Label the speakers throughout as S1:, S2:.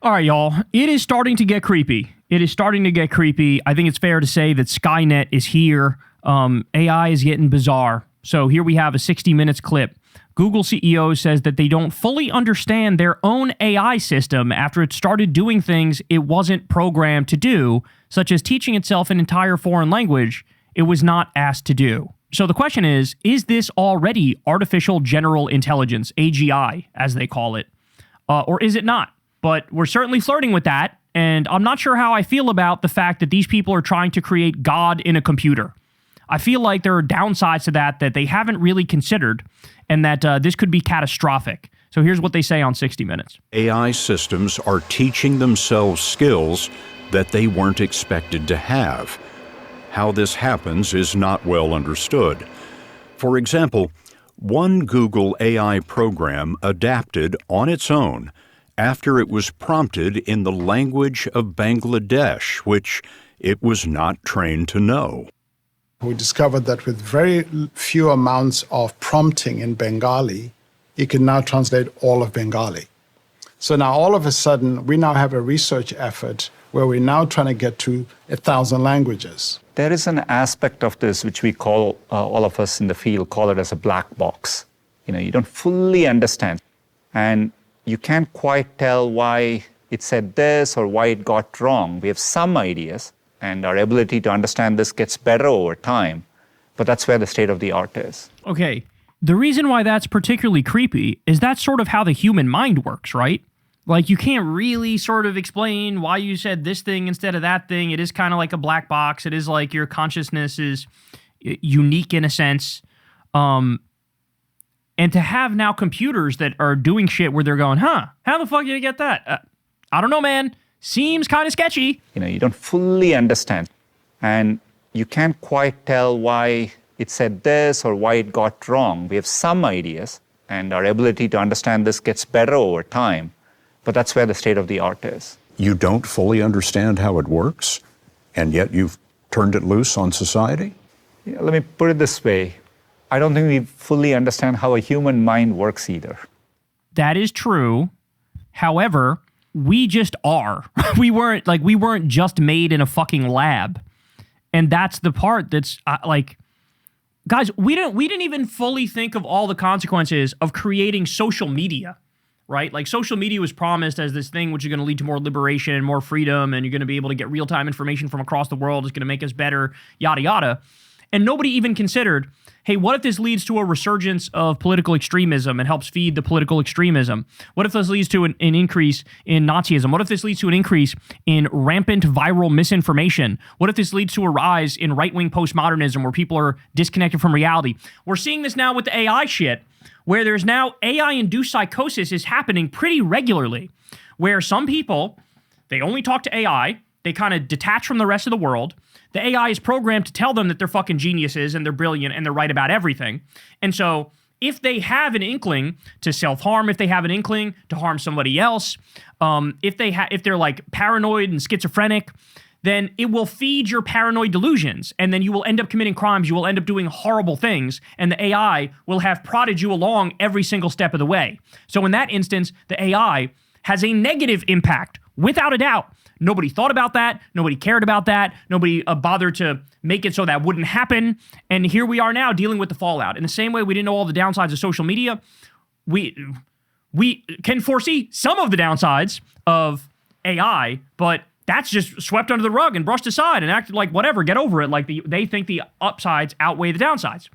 S1: All right, y'all. It is starting to get creepy. I think it's fair to say that SKYNET is here. AI is getting bizarre. So here we have a 60 Minutes clip. Google CEO says that they don't fully understand their own AI system after it started doing things it wasn't programmed to do, such as teaching itself an entire foreign language it was not asked to do. So the question is this already artificial general intelligence, AGI, as they call it, or is it not? But we're certainly flirting with that, and I'm not sure how I feel about the fact that these people are trying to create God in a computer. I feel like there are downsides to that they haven't really considered, and that this could be catastrophic. So here's what they say on 60 Minutes.
S2: AI systems are teaching themselves skills that they weren't expected to have. How this happens is not well understood. For example, one Google AI program adapted on its own after it was prompted in the language of Bangladesh, which it was not trained to know.
S3: We discovered that with very few amounts of prompting in Bengali, it can now translate all of Bengali. So now all of a sudden, we now have a research effort where we're now trying to get to 1,000 languages.
S4: There is an aspect of this which we call, all of us in the field call it as a black box. You don't fully understand. And you can't quite tell why it said this or why it got wrong. We have some ideas, and our ability to understand this gets better over time. But that's where the state of the art is.
S1: Okay, the reason why that's particularly creepy is that's sort of how the human mind works, right? Like, you can't really sort of explain why you said this thing instead of that thing. It is kind of like a black box. It is like your consciousness is unique in a sense. And to have now computers that are doing shit where they're going, how the fuck did you get that? I don't know, man. Seems kind of sketchy.
S4: You don't fully understand. And you can't quite tell why it said this or why it got wrong. We have some ideas, and our ability to understand this gets better over time. But that's where the state of the art is.
S2: You don't fully understand how it works, and yet you've turned it loose on society?
S4: Let me put it this way. I don't think we fully understand how a human mind works either.
S1: That is true. However, we just are. we weren't just made in a fucking lab. And that's the part that's guys, we didn't even fully think of all the consequences of creating social media, right? Like, social media was promised as this thing which is going to lead to more liberation and more freedom, and you're going to be able to get real-time information from across the world. It's going to make us better, yada, yada. And nobody even considered, hey, what if this leads to a resurgence of political extremism and helps feed the political extremism? What if this leads to an increase in Nazism? What if this leads to an increase in rampant viral misinformation? What if this leads to a rise in right-wing postmodernism where people are disconnected from reality? We're seeing this now with the AI shit, where there's now AI-induced psychosis is happening pretty regularly, where some people, they only talk to AI, they kind of detach from the rest of the world. The AI is programmed to tell them that they're fucking geniuses and they're brilliant and they're right about everything. And so if they have an inkling to self-harm, if they have an inkling to harm somebody else, if they're like paranoid and schizophrenic, then it will feed your paranoid delusions, and then you will end up committing crimes, you will end up doing horrible things, and the AI will have prodded you along every single step of the way. So in that instance, the AI has a negative impact, without a doubt. Nobody thought about that. Nobody cared about that. Nobody bothered to make it so that wouldn't happen. And here we are now dealing with the fallout. In the same way we didn't know all the downsides of social media, we can foresee some of the downsides of AI, but that's just swept under the rug and brushed aside and acted like whatever, get over it. Like they think the upsides outweigh the downsides.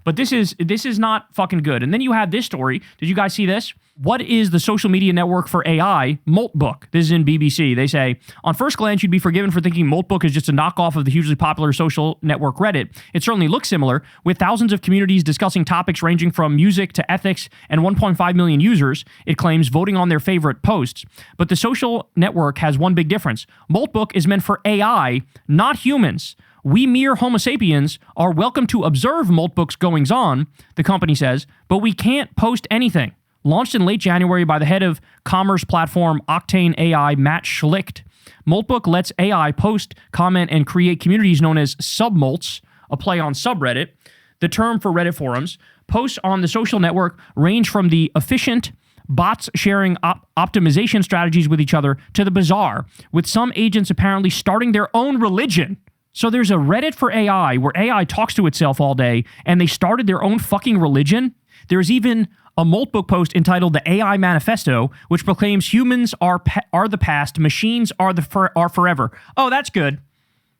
S1: But this is not fucking good. And then you have this story. Did you guys see this? What is the social media network for AI? Moltbook. This is in BBC. They say, on first glance, you'd be forgiven for thinking Moltbook is just a knockoff of the hugely popular social network Reddit. It certainly looks similar, with thousands of communities discussing topics ranging from music to ethics and 1.5 million users, it claims, voting on their favorite posts. But the social network has one big difference. Moltbook is meant for AI, not humans. We mere Homo sapiens are welcome to observe Moltbook's goings-on, the company says, but we can't post anything. Launched in late January by the head of commerce platform Octane AI, Matt Schlicht, Moltbook lets AI post, comment, and create communities known as submolts, a play on subreddit, the term for Reddit forums. Posts on the social network range from the efficient bots sharing optimization strategies with each other, to the bizarre, with some agents apparently starting their own religion. So there's a Reddit for AI where AI talks to itself all day, and they started their own fucking religion. There's even a Moltbook post entitled The AI Manifesto, which proclaims humans are the past, machines are forever. Oh, that's good.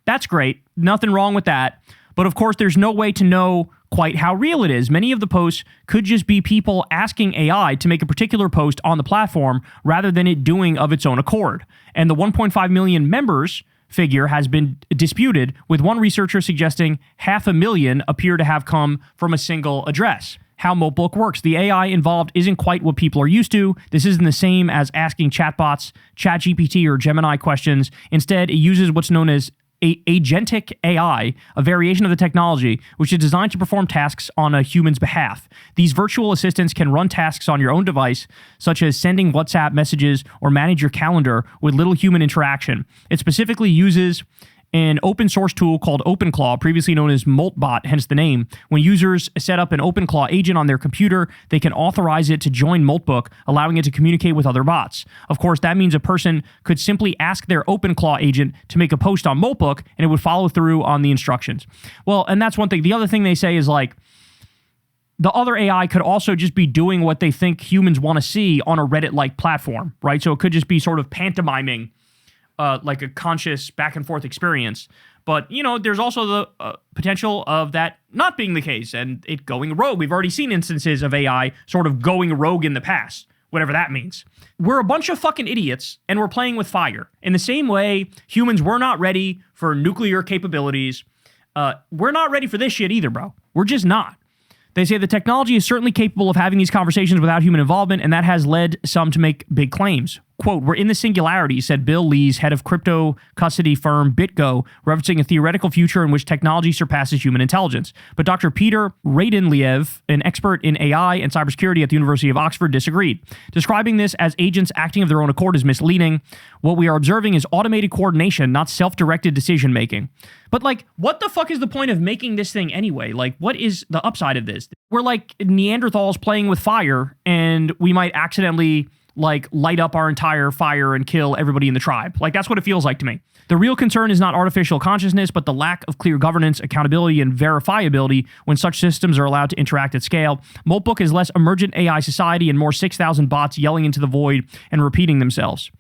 S1: That's great. Nothing wrong with that. But of course, there's no way to know quite how real it is. Many of the posts could just be people asking AI to make a particular post on the platform rather than it doing of its own accord. And the 1.5 million members figure has been disputed, with one researcher suggesting 500,000 appear to have come from a single address. How Moltbook works. The AI involved isn't quite what people are used to. This isn't the same as asking chatbots, ChatGPT, or Gemini questions. Instead, it uses what's known as agentic AI, a variation of the technology, which is designed to perform tasks on a human's behalf. These virtual assistants can run tasks on your own device, such as sending WhatsApp messages or manage your calendar with little human interaction. It specifically uses an open source tool called OpenClaw, previously known as Moltbot, hence the name. When users set up an OpenClaw agent on their computer, they can authorize it to join Moltbook, allowing it to communicate with other bots. Of course, that means a person could simply ask their OpenClaw agent to make a post on Moltbook, and it would follow through on the instructions. Well, and that's one thing. The other thing they say is like, the other AI could also just be doing what they think humans want to see on a Reddit-like platform, right? So it could just be sort of pantomiming like a conscious back and forth experience. But, you know, there's also the potential of that not being the case and it going rogue. We've already seen instances of AI sort of going rogue in the past, whatever that means. We're a bunch of fucking idiots and we're playing with fire. In the same way, humans were not ready for nuclear capabilities. We're not ready for this shit either, bro. We're just not. They say the technology is certainly capable of having these conversations without human involvement, and that has led some to make big claims. Quote, "We're in the singularity," said Bill Lees, head of crypto custody firm BitGo, referencing a theoretical future in which technology surpasses human intelligence. But Dr. Peter Radinliev, an expert in AI and cybersecurity at the University of Oxford, disagreed. Describing this as agents acting of their own accord is misleading. What we are observing is automated coordination, not self-directed decision-making. But, like, what the fuck is the point of making this thing anyway? Like, what is the upside of this? We're like Neanderthals playing with fire, and we might accidentally like light up our entire fire and kill everybody in the tribe. Like, that's what it feels like to me. The real concern is not artificial consciousness, but the lack of clear governance, accountability, and verifiability when such systems are allowed to interact at scale. Moltbook is less emergent AI society and more 6,000 bots yelling into the void and repeating themselves.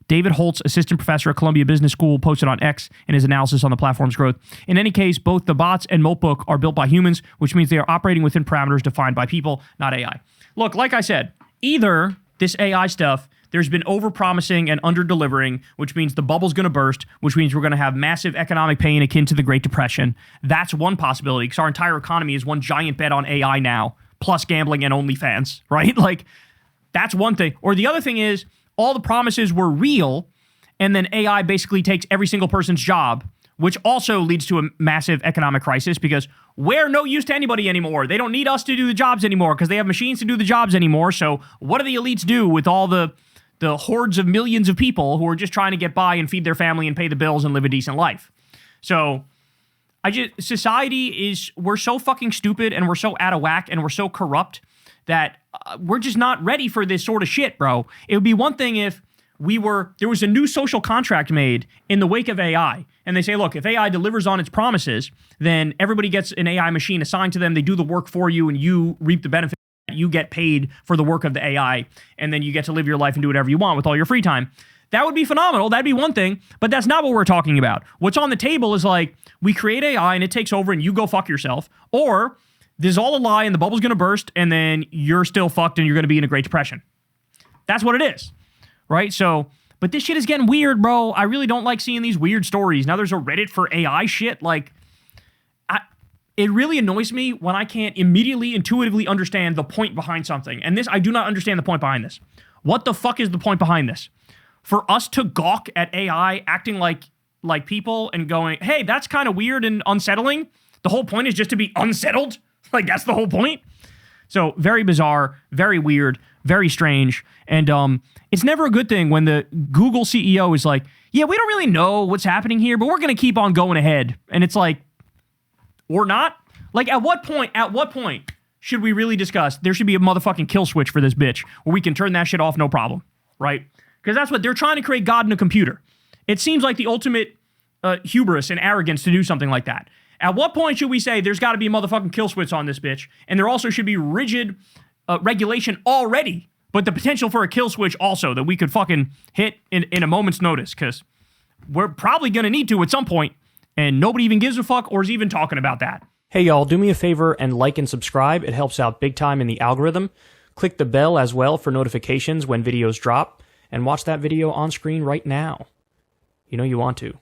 S1: David Holtz, assistant professor at Columbia Business School, posted on X in his analysis on the platform's growth. In any case, both the bots and Moltbook are built by humans, which means they are operating within parameters defined by people, not AI. Look, like I said, either this AI stuff, there's been over-promising and under-delivering, which means the bubble's going to burst, which means we're going to have massive economic pain akin to the Great Depression. That's one possibility, because our entire economy is one giant bet on AI now, plus gambling and OnlyFans, right? Like, that's one thing. Or the other thing is, all the promises were real, and then AI basically takes every single person's job, which also leads to a massive economic crisis because we're no use to anybody anymore. They don't need us to do the jobs anymore because they have machines to do the jobs anymore. So what do the elites do with all the hordes of millions of people who are just trying to get by and feed their family and pay the bills and live a decent life? So society is, we're so fucking stupid and we're so out of whack and we're so corrupt that we're just not ready for this sort of shit, bro. It would be one thing if there was a new social contract made in the wake of AI, and they say, look, if AI delivers on its promises, then everybody gets an AI machine assigned to them, they do the work for you, and you reap the benefit. You get paid for the work of the AI, and then you get to live your life and do whatever you want with all your free time. That would be phenomenal. That'd be one thing, but that's not what we're talking about. What's on the table is like, we create AI and it takes over and you go fuck yourself, or this is all a lie and the bubble's going to burst and then you're still fucked and you're going to be in a Great Depression. That's what it is. Right? So, but this shit is getting weird, bro. I really don't like seeing these weird stories. Now there's a Reddit for AI shit. Like, it really annoys me when I can't immediately, intuitively understand the point behind something. And this, I do not understand the point behind this. What the fuck is the point behind this? For us to gawk at AI acting like people and going, hey, that's kind of weird and unsettling. The whole point is just to be unsettled. Like, that's the whole point. So very bizarre, very weird, very strange. And it's never a good thing when the Google CEO is like, yeah, we don't really know what's happening here, but we're going to keep on going ahead. And it's like, or not? Like, at what point should we really discuss? There should be a motherfucking kill switch for this bitch where we can turn that shit off, no problem, right? Because that's what they're trying to create, God in a computer. It seems like the ultimate hubris and arrogance to do something like that. At what point should we say there's got to be a motherfucking kill switch on this bitch, and there also should be rigid regulation already, but the potential for a kill switch also that we could fucking hit in a moment's notice, because we're probably going to need to at some point, and nobody even gives a fuck or is even talking about that.
S5: Hey y'all, do me a favor and like and subscribe. It helps out big time in the algorithm. Click the bell as well for notifications when videos drop, and watch that video on screen right now. You know you want to.